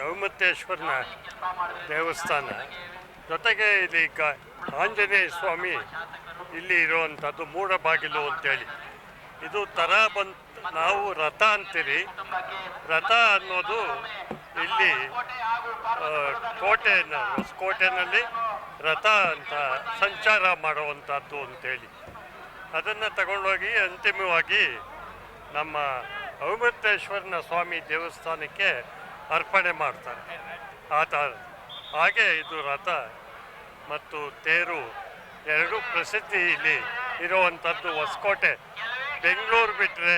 ಔಮತ್ತೇಶ್ವರನ ದೇವಸ್ಥಾನ ಜೊತೆಗೆ ಇಲ್ಲಿ ಆಂಜನೇಯ ಸ್ವಾಮಿ ಇಲ್ಲಿ ಇರುವಂಥದ್ದು ಮೂಡಬಾಗಿಲು ಅಂತೇಳಿ. ಇದು ಥರ ನಾವು ರಥ ಅಂತೀರಿ. ರಥ ಅನ್ನೋದು ಇಲ್ಲಿ ಹೊಸಕೋಟೆನಲ್ಲಿ ರಥ ಅಂತ ಸಂಚಾರ ಮಾಡುವಂಥದ್ದು ಅಂತೇಳಿ ಅದನ್ನು ತಗೊಂಡೋಗಿ ಅಂತಿಮವಾಗಿ ನಮ್ಮ ಔಮತ್ತೇಶ್ವರನ ಸ್ವಾಮಿ ದೇವಸ್ಥಾನಕ್ಕೆ ಅರ್ಪಣೆ ಮಾಡ್ತಾರೆ. ಹಾಗೆ ಇದು ರಥ ಮತ್ತು ತೇರು ಎರಡೂ ಪ್ರಸಿದ್ಧಿ ಇಲ್ಲಿ ಇರುವಂಥದ್ದು. ಹೊಸಕೋಟೆ ಬೆಂಗಳೂರು ಬಿಟ್ಟರೆ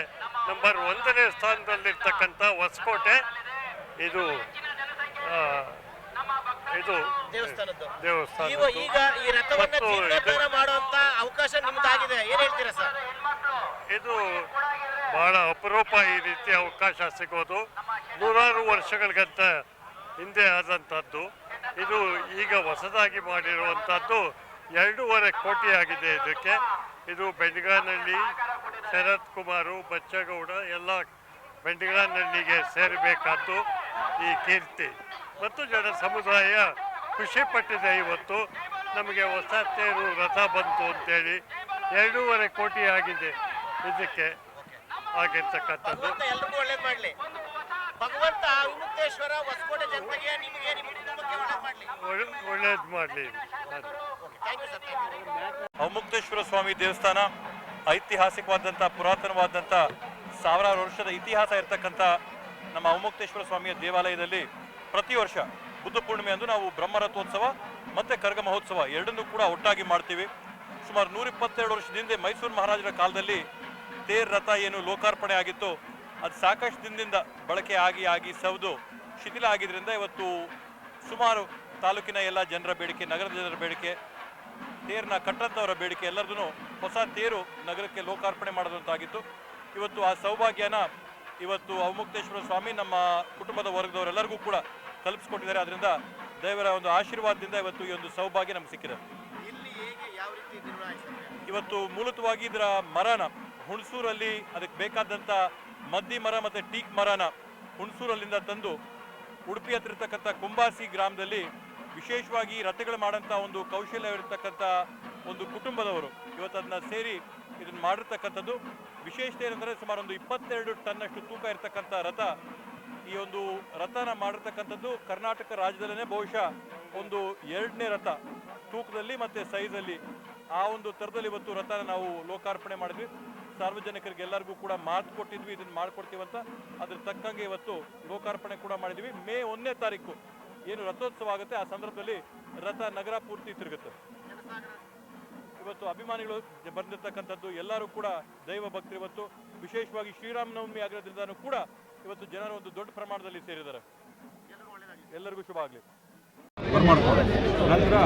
ನಂಬರ್ 1ನೇ ಸ್ಥಾನದಲ್ಲಿರ್ತಕ್ಕಂಥ ಹೊಸಕೋಟೆ ಇದು ಇದು ದೇವಸ್ಥಾನ. ಈಗ ಈ ರಥವನ್ನು ಜೀರ್ಣೋದ್ಧಾರ ಮಾಡುವಂತ ಅವಕಾಶ ನಿಮ್ದಾಗಿದೆ, ಏನ್ ಹೇಳ್ತೀರಾ ಸರ್? ಇದು ಬಹಳ ಅಪರೂಪ ಈ ರೀತಿ ಅವಕಾಶ ಸಿಗೋದು. ನೂರಾರು ವರ್ಷಗಳಿಗಂತ ಹಿಂದೆ ಆದಂಥದ್ದು. ಇದು ಈಗ ಹೊಸದಾಗಿ ಮಾಡಿರುವಂಥದ್ದು 2.5 ಕೋಟಿ ಆಗಿದೆ ಇದಕ್ಕೆ. ಇದು ಬೆಂಡಗಾನಹಳ್ಳಿ, ಶರತ್ ಕುಮಾರು, ಬಚ್ಚಗೌಡ ಎಲ್ಲ ಬೆಂಡಗಾನಹಳ್ಳಿಗೆ ಸೇರಬೇಕಾದ್ದು ಈ ಕೀರ್ತಿ. ಮತ್ತು ಜನ ಸಮುದಾಯ ಖುಷಿಪಟ್ಟಿದೆ. ಇವತ್ತು ನಮಗೆ ಹೊಸ ತೇರು ರಥ ಬಂತು ಅಂತೇಳಿ 2.5 ಕೋಟಿ ಆಗಿದೆ ಇದಕ್ಕೆ ಆಗಿರ್ತಕ್ಕಂಥದ್ದು. ಎಲ್ಲರಿಗೂ ಒಳ್ಳೇದು ಮಾಡಲಿ ಭಗವಂತ. ಔಮತ್ತೇಶ್ವರ ಹೊಸಕೋಟೆ ಜನತೆಗೆ ನಿಮಗೆ ನಿಮ್ಮ ಕುಟುಂಬಕ್ಕೆ ಒಳ್ಳೇದು ಮಾಡಲಿ. ಔಮತ್ತೇಶ್ವರ ಸ್ವಾಮಿ ದೇವಸ್ಥಾನ ಐತಿಹಾಸಿಕವಾದಂಥ ಪುರಾತನವಾದಂಥ ಸಾವಿರಾರು ವರ್ಷದ ಇತಿಹಾಸ ಇರತಕ್ಕಂಥ ನಮ್ಮ ಔಮತ್ತೇಶ್ವರ ಸ್ವಾಮಿಯ ದೇವಾಲಯದಲ್ಲಿ ಪ್ರತಿ ವರ್ಷ ಬುದ್ಧ ಪೂರ್ಣಿಮೆ ಅಂದು ನಾವು ಬ್ರಹ್ಮರಥೋತ್ಸವ ಮತ್ತು ಕರಗ ಮಹೋತ್ಸವ ಎರಡನ್ನೂ ಕೂಡ ಒಟ್ಟಾಗಿ ಮಾಡ್ತೀವಿ. ಸುಮಾರು 122 ವರ್ಷದಿಂದ ಮೈಸೂರು ಮಹಾರಾಜರ ಕಾಲದಲ್ಲಿ ತೇರ್ ರಥ ಏನು ಲೋಕಾರ್ಪಣೆ ಆಗಿತ್ತು, ಅದು ಸಾಕಷ್ಟು ದಿನದಿಂದ ಬಳಕೆ ಆಗಿ ಸೌದು ಶಿಥಿಲ ಆಗಿದ್ದರಿಂದ ಇವತ್ತು ಸುಮಾರು ತಾಲೂಕಿನ ಎಲ್ಲ ಜನರ ಬೇಡಿಕೆ, ನಗರದ ಜನರ ಬೇಡಿಕೆ, ತೇರನ್ನ ಕಟ್ಟಂಥವರ ಬೇಡಿಕೆ ಎಲ್ಲರದೂ ಹೊಸ ತೇರು ನಗರಕ್ಕೆ ಲೋಕಾರ್ಪಣೆ ಮಾಡೋದಂತಾಗಿತ್ತು. ಇವತ್ತು ಆ ಸೌಭಾಗ್ಯನ ಇವತ್ತು ಔಮತ್ತೇಶ್ವರ ಸ್ವಾಮಿ ನಮ್ಮ ಕುಟುಂಬದ ವರ್ಗದವರೆಲ್ಲರಿಗೂ ಕೂಡ ಕಲ್ಪಿಸ್ಕೊಟ್ಟಿದ್ದಾರೆ. ಅದರಿಂದ ದೇವರ ಒಂದು ಆಶೀರ್ವಾದದಿಂದ ಇವತ್ತು ಈ ಒಂದು ಸೌಭಾಗ್ಯ ನಮ್ಗೆ ಸಿಕ್ಕಿದೆ. ಇವತ್ತು ಮೂಲತವಾಗಿ ಇದರ ಮರನ ಹುಣಸೂರಲ್ಲಿ ಅದಕ್ಕೆ ಬೇಕಾದಂಥ ಮದ್ದಿ ಮರ ಮತ್ತು ಟೀಕ್ ಮರನ ಹುಣಸೂರಲ್ಲಿಂದ ತಂದು ಉಡುಪಿ ಹತ್ರ ಇರ್ತಕ್ಕಂಥ ಕುಂಬಾಸಿ ಗ್ರಾಮದಲ್ಲಿ ವಿಶೇಷವಾಗಿ ರಥಗಳು ಮಾಡೋಂಥ ಒಂದು ಕೌಶಲ್ಯವಿರತಕ್ಕಂಥ ಒಂದು ಕುಟುಂಬದವರು ಇವತ್ತು ಅದನ್ನ ಸೇರಿ ಇದನ್ನು ಮಾಡಿರ್ತಕ್ಕಂಥದ್ದು. ವಿಶೇಷತೆ ಏನಂದರೆ ಸುಮಾರು ಒಂದು 22 ಟನ್ನಷ್ಟು ತೂಕ ಇರತಕ್ಕಂಥ ರಥ. ಈ ಒಂದು ರಥನ ಮಾಡಿರ್ತಕ್ಕಂಥದ್ದು ಕರ್ನಾಟಕ ರಾಜ್ಯದಲ್ಲೇ ಬಹುಶಃ ಒಂದು 2ನೇ ರಥ ತೂಕದಲ್ಲಿ ಮತ್ತು ಸೈಜಲ್ಲಿ. ಆ ಒಂದು ಥರದಲ್ಲಿ ಇವತ್ತು ರಥನ ನಾವು ಲೋಕಾರ್ಪಣೆ ಮಾಡಿದ್ವಿ. ಸಾರ್ವಜನಿಕರಿಗೆ ಎಲ್ಲರಿಗೂ ಕೂಡ ಮಾತು ಕೊಟ್ಟಿದ್ವಿ, ಇದನ್ನು ಮಾಡ್ಕೊಡ್ತೀವಿ ಅಂತ. ಅದ್ರ ತಕ್ಕಂಗೆ ಇವತ್ತು ಲೋಕಾರ್ಪಣೆ ಕೂಡ ಮಾಡಿದ್ವಿ. ಮೇ 1ನೇ ತಾರೀಕು ಏನು ರಥೋತ್ಸವ ಆಗುತ್ತೆ, ಆ ಸಂದರ್ಭದಲ್ಲಿ ರಥ ನಗರ ಪೂರ್ತಿ ತಿರುಗುತ್ತೆ. ಇವತ್ತು ಅಭಿಮಾನಿಗಳು ಬಂದಿರತಕ್ಕಂಥದ್ದು, ಎಲ್ಲರೂ ಕೂಡ ದೈವ ಭಕ್ತರು. ಇವತ್ತು ವಿಶೇಷವಾಗಿ ಶ್ರೀರಾಮನವಮಿ ಆಗಿರೋದ್ರಿಂದನೂ ಕೂಡ ಇವತ್ತು ಜನರು ಒಂದು ದೊಡ್ಡ ಪ್ರಮಾಣದಲ್ಲಿ ಸೇರಿದ್ದಾರೆ. ಎಲ್ಲರಿಗೂ ಶುಭ ಆಗಲಿ. ಮಾಡ್ಕೊಂಡು ನಂತರ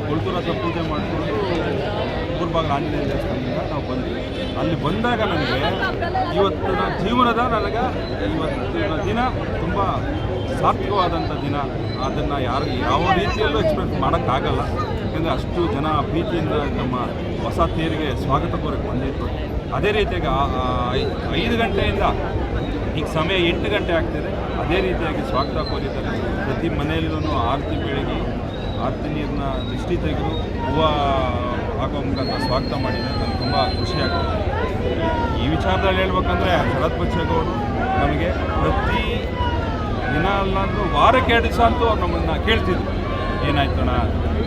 ಕೊಳ್ತುರಥ ಪೂಜೆ ಮಾಡಿಕೊಂಡು ಊರ್ಬಾಗಿಲು ಆಂಜನೇಯ ದೇವಸ್ಥಾನದಿಂದ ನಾವು ಬಂದ್ವಿ. ಅಲ್ಲಿ ಬಂದಾಗ ನನಗೆ ಇವತ್ತಿನ ಜೀವನದ ನನಗೆ ಇವತ್ತಿನ ದಿನ ತುಂಬ ಸಾರ್ಥಕವಾದಂಥ ದಿನ. ಅದನ್ನು ಯಾವ ರೀತಿಯಲ್ಲೂ ಎಕ್ಸ್ಪ್ರೆಸ್ ಮಾಡೋಕ್ಕಾಗಲ್ಲ. ಯಾಕೆಂದರೆ ಅಷ್ಟು ಜನ ಪ್ರೀತಿಯಿಂದ ನಮ್ಮ ಹೊಸ ತೇರಿಗೆ ಸ್ವಾಗತ ಕೋರಕ್ಕೆ ಬಂದಿತ್ತು. ಅದೇ ರೀತಿಯಾಗಿ 5 ಗಂಟೆಯಿಂದ ಈಗ ಸಮಯ 8 ಗಂಟೆ ಆಗ್ತಿದೆ. ಅದೇ ರೀತಿಯಾಗಿ ಸ್ವಾಗತ ಕೋರಿದ್ದಾರೆ. ಪ್ರತಿ ಮನೆಯಲ್ಲೂ ಆರತಿ ಬೆಳಗ್ಗೆ ಆರತಿ ನೀರನ್ನ ದೃಷ್ಟಿ ತೆಗೆದು ಹೂವು ಹಾಕೋ ಮುಖಾಂತರ ಸ್ವಾಗತ ಮಾಡಿದ್ದಾರೆ. ನನಗೆ ತುಂಬ ಖುಷಿಯಾಗ್ತದೆ. ಈ ವಿಚಾರದಲ್ಲಿ ಹೇಳ್ಬೇಕಂದ್ರೆ ಶರತ್ ಬಚ್ಚೇಗೌಡರು ನಮಗೆ ಪ್ರತಿ ದಿನ ಅಲ್ಲಾಂದರೂ ವಾರಕ್ಕೆ 2 ದಿವಸ ಅಂತೂ ಅವ್ರು ನಮ್ಮನ್ನು ಕೇಳ್ತಿದ್ರು, ಏನಾಯ್ತಣ್ಣ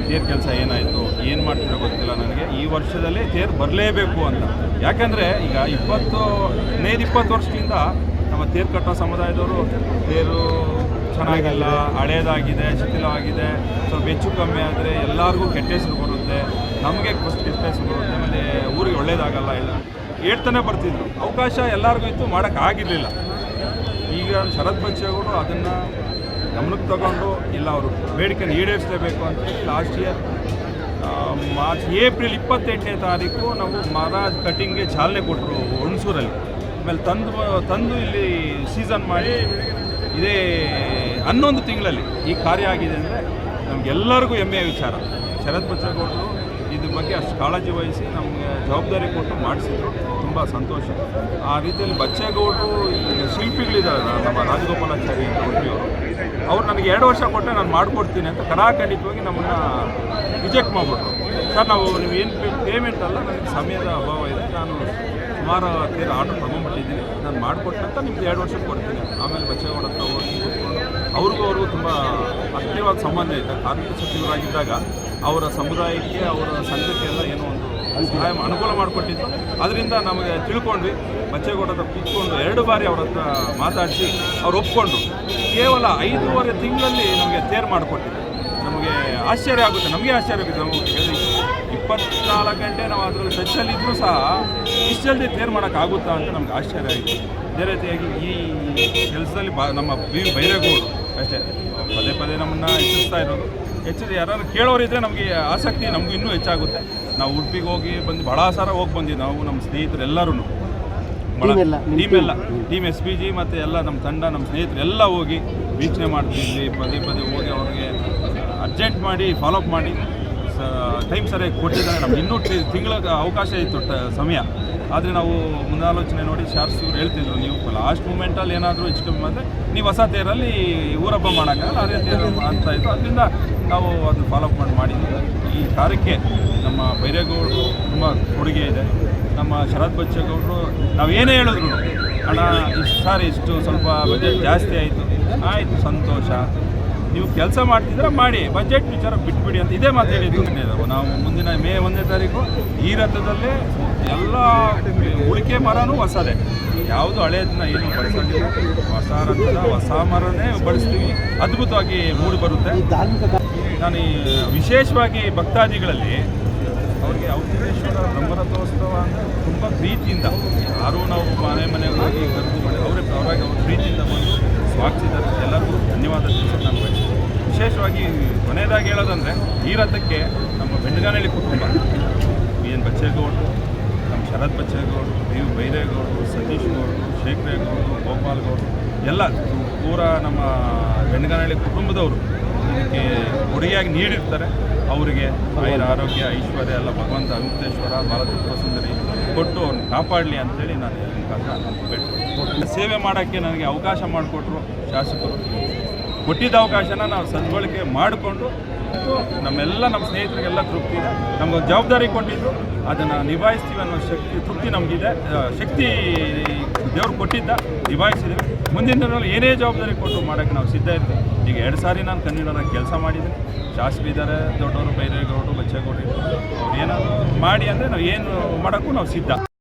ತೇರು ಕೆಲಸ ಏನಾಯಿತು, ಏನು ಮಾಡ್ತಿರೋ ಗೊತ್ತಿಲ್ಲ ನನಗೆ, ಈ ವರ್ಷದಲ್ಲಿ ತೇರು ಬರಲೇಬೇಕು ಅಂತ. ಯಾಕೆಂದರೆ ಈಗ 20 ವರ್ಷದಿಂದ ನಮ್ಮ ತೇರು ಕಟ್ಟೋ ಸಮುದಾಯದವರು ತೇರು ಚೆನ್ನಾಗಿಲ್ಲ, ಹಳೇದಾಗಿದೆ, ಶಿಥಿಲವಾಗಿದೆ, ಸ್ವಲ್ಪ ಹೆಚ್ಚು ಕಮ್ಮಿ ಆದರೆ ಎಲ್ಲರಿಗೂ ಕೆಟ್ಟ ಹೆಸರು ಬರುತ್ತೆ, ನಮಗೆ ಫಸ್ಟ್ ಕೆಟ್ಟ ಹೆಸರು ಬರುತ್ತೆ, ಆಮೇಲೆ ಊರಿಗೆ ಒಳ್ಳೇದಾಗಲ್ಲ ಎಲ್ಲ ಹೇಳ್ತಾನೆ ಬರ್ತಿದ್ರು. ಅವಕಾಶ ಎಲ್ಲರಿಗೂ ಇತ್ತು, ಮಾಡೋಕ್ಕಾಗಿರಲಿಲ್ಲ. ಈಗ ಶರತ್ ಬಚ್ಚೇಗೌಡರು ಅದನ್ನು ಗಮನಕ್ಕೆ ತಗೊಂಡು ಇಲ್ಲ ಅವರು ಬೇಡಿಕೆಯನ್ನು ಈಡೇರಿಸಲೇಬೇಕು ಅಂತ ಲಾಸ್ಟ್ ಇಯರ್ ಏಪ್ರಿಲ್ 28ನೇ ತಾರೀಕು ನಾವು ಮರ ಕಟಿಂಗ್ಗೆ ಚಾಲನೆ ಕೊಟ್ಟರು ಹುಣಸೂರಲ್ಲಿ. ಆಮೇಲೆ ತಂದು ಇಲ್ಲಿ ಸೀಸನ್ ಮಾಡಿ ಇದೇ 11 ತಿಂಗಳಲ್ಲಿ ಈ ಕಾರ್ಯ ಆಗಿದೆ ಅಂದರೆ ನಮಗೆಲ್ಲರಿಗೂ ಹೆಮ್ಮೆಯ ವಿಚಾರ. ಶರತ್ ಬಚ್ಚೇಗೌಡರು ಇದ್ರ ಬಗ್ಗೆ ಅಷ್ಟು ಕಾಳಜಿ ವಹಿಸಿ ನಮಗೆ ಜವಾಬ್ದಾರಿ ಕೊಟ್ಟು ಮಾಡಿಸಿದ್ರು. ತುಂಬ ಸಂತೋಷ. ಆ ರೀತಿಯಲ್ಲಿ ಬಚ್ಚೇಗೌಡರು ಈಗ ಶಿಲ್ಪಿಗಳಿದ್ದಾರೆ, ನಮ್ಮ ರಾಜಗೋಪಾಲಾಚಾರಿ ಅಂತ ಕೊಟ್ಟಿಯವರು, ಅವ್ರು ನನಗೆ 2 ವರ್ಷ ಕೊಟ್ಟರೆ ನಾನು ಮಾಡಿಕೊಡ್ತೀನಿ ಅಂತ ಕಡಾಖಂಡಿತವಾಗಿ ನಮ್ಮನ್ನು ರಿಜೆಕ್ಟ್ ಮಾಡಿಬಿಟ್ರು. ಸರ್ ನಾವು ನೀವು ಏನು ಪೇಮೆಂಟ್ ಅಲ್ಲ, ನನಗೆ ಸಮಯದ ಅಭಾವ ಇದೆ, ನಾನು ಸುಮಾರು ತೀರ ಆರ್ಡರ್ ತೊಗೊಂಡ್ಬಿಟ್ಟಿದ್ದೀನಿ, ನಾನು ಮಾಡಿಕೊಟ್ಟೆ ಅಂತ ನಿಮ್ಗೆ 2 ವರ್ಷಕ್ಕೆ ಕೊಡ್ತೀನಿ. ಆಮೇಲೆ ಬಚ್ಚೇಗೌಡ ಹತ್ರ ಹೋಗಿ ಕೂತ್ಕೊಂಡು ಅವ್ರಿಗೂ ತುಂಬ ಹತ್ತಿರವಾದ ಸಂಬಂಧ ಇದೆ. ಕಾರ್ಮಿಕ ಸಚಿವರಾಗಿದ್ದಾಗ ಅವರ ಸಮುದಾಯಕ್ಕೆ ಅವರ ಸಂಘಕ್ಕೆ ಎಲ್ಲ ಏನೋ ಒಂದು ಸಹಾಯ ಅನುಕೂಲ ಮಾಡಿಕೊಟ್ಟಿದ್ದು. ಅದರಿಂದ ನಮಗೆ ತಿಳ್ಕೊಂಡ್ವಿ. ಬಚ್ಚೇಗೌಡ ಹತ್ರ ಕೂತ್ಕೊಂಡು 2 ಬಾರಿ ಅವ್ರ ಹತ್ರ ಮಾತಾಡಿಸಿ ಅವ್ರು ಒಪ್ಕೊಂಡು ಕೇವಲ 5.5 ತಿಂಗಳಲ್ಲಿ ನಮಗೆ ತೇರು ಮಾಡಿಕೊಟ್ಟಿದ್ದು. ನಮಗೆ ಆಶ್ಚರ್ಯ ಆಗುತ್ತೆ, ನಮಗೆ ಆಶ್ಚರ್ಯ ಆಗುತ್ತೆ. ನಾವು 24 ಗಂಟೆ ನಾವು ಅದರಲ್ಲಿ ಟಚ್ಚಲ್ಲಿದ್ದರೂ ಸಹ ಇಷ್ಟು ಜಲ್ದಿ ತೇರು ಮಾಡೋಕ್ಕಾಗುತ್ತಾ ಅಂತ ನಮ್ಗೆ ಆಶ್ಚರ್ಯ ಆಯಿತು. ಅದೇ ರೀತಿಯಾಗಿ ಈ ಕೆಲಸದಲ್ಲಿ ನಮ್ಮ ಬೈರೇಗೌಡರು ಅಷ್ಟೇ ಪದೇ ಪದೇ ನಮ್ಮನ್ನು ಹೆಚ್ಚಿಸ್ತಾ ಇರೋದು. ಹೆಚ್ಚಿದ್ರೆ ಯಾರು ಕೇಳೋರಿದ್ದರೆ ನಮಗೆ ಆಸಕ್ತಿ ನಮಗೂ ಇನ್ನೂ ಹೆಚ್ಚಾಗುತ್ತೆ. ನಾವು ಉಡುಪಿಗೆ ಹೋಗಿ ಬಂದು ಭಾಳ ಸಾರ ಹೋಗಿ ಬಂದಿದ್ದು ನಾವು, ನಮ್ಮ ಸ್ನೇಹಿತರು ಎಲ್ಲರೂ ಟೀಮ್ SPG ಮತ್ತು ಎಲ್ಲ ನಮ್ಮ ತಂಡ, ನಮ್ಮ ಸ್ನೇಹಿತರು ಎಲ್ಲ ಹೋಗಿ ವೀಕ್ಷಣೆ ಮಾಡ್ತಿದ್ವಿ. ಪದೇ ಪದೇ ಹೋಗಿ ಅವ್ರಿಗೆ ಅರ್ಜೆಂಟ್ ಮಾಡಿ ಫಾಲೋಅಪ್ ಮಾಡಿ ಟೈಮ್ ಸರಿಯಾಗಿ ಕೊಟ್ಟಿದ್ದಾರೆ. ನಮ್ಗೆ ಇನ್ನೂ ತಿಂಗಳ ಅವಕಾಶ ಇತ್ತು ಸಮಯ. ಆದರೆ ನಾವು ಮುಂದಾಲೋಚನೆ ನೋಡಿ ಶಾಸಕರು ಹೇಳ್ತಿದ್ರು, ನೀವು ಲಾಸ್ಟ್ ಮೂಮೆಂಟಲ್ಲಿ ಏನಾದರೂ ಹೆಚ್ಚು ಕಮ್ಮಿ ಮಾಡಿದ್ರೆ ನೀವು ಹೊಸ ತೇರಲ್ಲಿ ಊರಬ್ಬ ಮಾಡೋಕ್ಕಾಗಲ್ಲ, ಅದೇ ತೇರು ಅಂತ ಇತ್ತು. ಅದರಿಂದ ನಾವು ಅದನ್ನು ಫಾಲೋಅಪ್ ಮಾಡಿದ್ವಿ. ಈ ಕಾರ್ಯಕ್ಕೆ ನಮ್ಮ ಬೈರೇಗೌಡರು ತುಂಬ ಕೊಡುಗೆ ಇದೆ. ನಮ್ಮ ಶರತ್ ಬಚ್ಚೇಗೌಡರು ನಾವು ಏನೇ ಹೇಳಿದ್ರು, ಹಣ ಇಷ್ಟು ಸ್ವಲ್ಪ ಬಜೆಟ್ ಜಾಸ್ತಿ ಆಯಿತು ಸಂತೋಷ, ನೀವು ಕೆಲಸ ಮಾಡ್ತಿದ್ರೆ ಮಾಡಿ, ಬಜೆಟ್ ವಿಚಾರ ಬಿಟ್ಬಿಡಿ ಅಂತ ಇದೇ ಮಾತು ಹೇಳಿದ್ರು. ನಾವು ಮುಂದಿನ ಮೇ 1ನೇ ತಾರೀಕು ಈ ರಥದಲ್ಲೇ ಎಲ್ಲ ಉಳಿಕೆ ಮರನೂ ಹೊಸದೇ, ಯಾವುದು ಹಳೇದನ್ನ ಏನು ಬಳಸೋದಿಲ್ಲ. ಹೊಸ ರಥದ ಹೊಸ ಮರನೇ ಬಳಸ್ತೀವಿ, ಅದ್ಭುತವಾಗಿ ಮೂಡಿ ಬರುತ್ತೆ. ನಾನು ವಿಶೇಷವಾಗಿ ಭಕ್ತಾದಿಗಳಲ್ಲಿ ಅವರಿಗೆ ಔತಣೇಶ್ವರ ಬ್ರಹ್ಮರಥೋತ್ಸವ ಅಂದರೆ ತುಂಬ ಪ್ರೀತಿಯಿಂದ, ಯಾರೂ ನಾವು ಮನೆಗೆ ಹೋಗಿ ಕರೆದು ಮಾಡಿ ಅವರಾಗಿ ಅವ್ರ ಪ್ರೀತಿಯಿಂದ ಬಂದು ಸ್ವಾಗತಿಸಿದ್ದಾರೆ. ಎಲ್ಲರಿಗೂ ಧನ್ಯವಾದ ತಿಳಿಸೋದು ನಾನು ಬಯಸ್ತೀನಿ. ವಿಶೇಷವಾಗಿ ಕೊನೆಯದಾಗಿ ಹೇಳೋದಂದರೆ ಈ ರಥಕ್ಕೆ ನಮ್ಮ ಬೆಂಡಗಾನಹಳ್ಳಿ ಕುಟುಂಬ, ಏನು ಬಚ್ಚೇಗೌಡರು, ನಮ್ಮ ಶರತ್ ಬಚ್ಚೇಗೌಡರು, ಬೈರೇಗೌಡರು, ಸತೀಶ್ ಗೌಡರು, ಶೇಖರೇಗೌಡರು, ಗೋಪಾಲ್ ಗೌಡರು ಎಲ್ಲ ಪೂರ ನಮ್ಮ ಬೆಂಡಗಾನಹಳ್ಳಿ ಕುಟುಂಬದವರು ಇದಕ್ಕೆ ಕೊಡುಗೆಯಾಗಿ ನೀಡಿರ್ತಾರೆ. ಅವರಿಗೆ ಆರೋಗ್ಯ ಐಶ್ವರ್ಯ ಎಲ್ಲ ಭಗವಂತ ಅಮೃತೇಶ್ವರ ಬಾಲತ್ರಿಪುರ ಸುಂದರಿ ಕೊಟ್ಟು ಅವ್ರನ್ನ ಕಾಪಾಡಲಿ ಅಂತೇಳಿ ನಾನು ಈ ಮುಖಾಂತರ ಬೇಡ್ತೀನಿ. ಸೇವೆ ಮಾಡೋಕ್ಕೆ ನನಗೆ ಅವಕಾಶ ಮಾಡಿಕೊಟ್ರು ಶಾಸಕರು. ಕೊಟ್ಟಿದ್ದ ಅವಕಾಶನ ನಾವು ಸದ್ಬಳಕೆ ಮಾಡಿಕೊಂಡು ನಮ್ಮ ಸ್ನೇಹಿತರಿಗೆಲ್ಲ ತೃಪ್ತಿ ಇದೆ. ನಮಗೊಂದು ಜವಾಬ್ದಾರಿ ಕೊಟ್ಟಿದ್ದು ಅದನ್ನು ನಿಭಾಯಿಸ್ತೀವಿ ಅನ್ನೋ ತೃಪ್ತಿ ನಮಗಿದೆ. ಶಕ್ತಿ ದೇವ್ರು ಕೊಟ್ಟಿದ್ದ, ನಿಭಾಯಿಸಿದ್ದೀವಿ. ಮುಂದಿನ ದಿನಗಳಲ್ಲಿ ಏನೇ ಜವಾಬ್ದಾರಿ ಕೊಟ್ಟರು ಮಾಡೋಕ್ಕೆ ನಾವು ಸಿದ್ಧ ಇರ್ತೀವಿ. ಈಗ 2 ಸಾರಿ ನಾನು ಕನ್ನಡನಾಗಿ ಕೆಲಸ ಮಾಡಿದ್ದೀನಿ. ಶಾಸಕರಿದ್ದಾರೆ, ದೊಡ್ಡವರು, ಬೈರೇಗೌಡರು, ಬಚ್ಚೇಗೌಡರು, ಅವ್ರು ಏನಾದರೂ ಮಾಡಿ ಅಂದರೆ ನಾವು ಏನು ಮಾಡೋಕ್ಕೂ ನಾವು ಸಿದ್ಧ.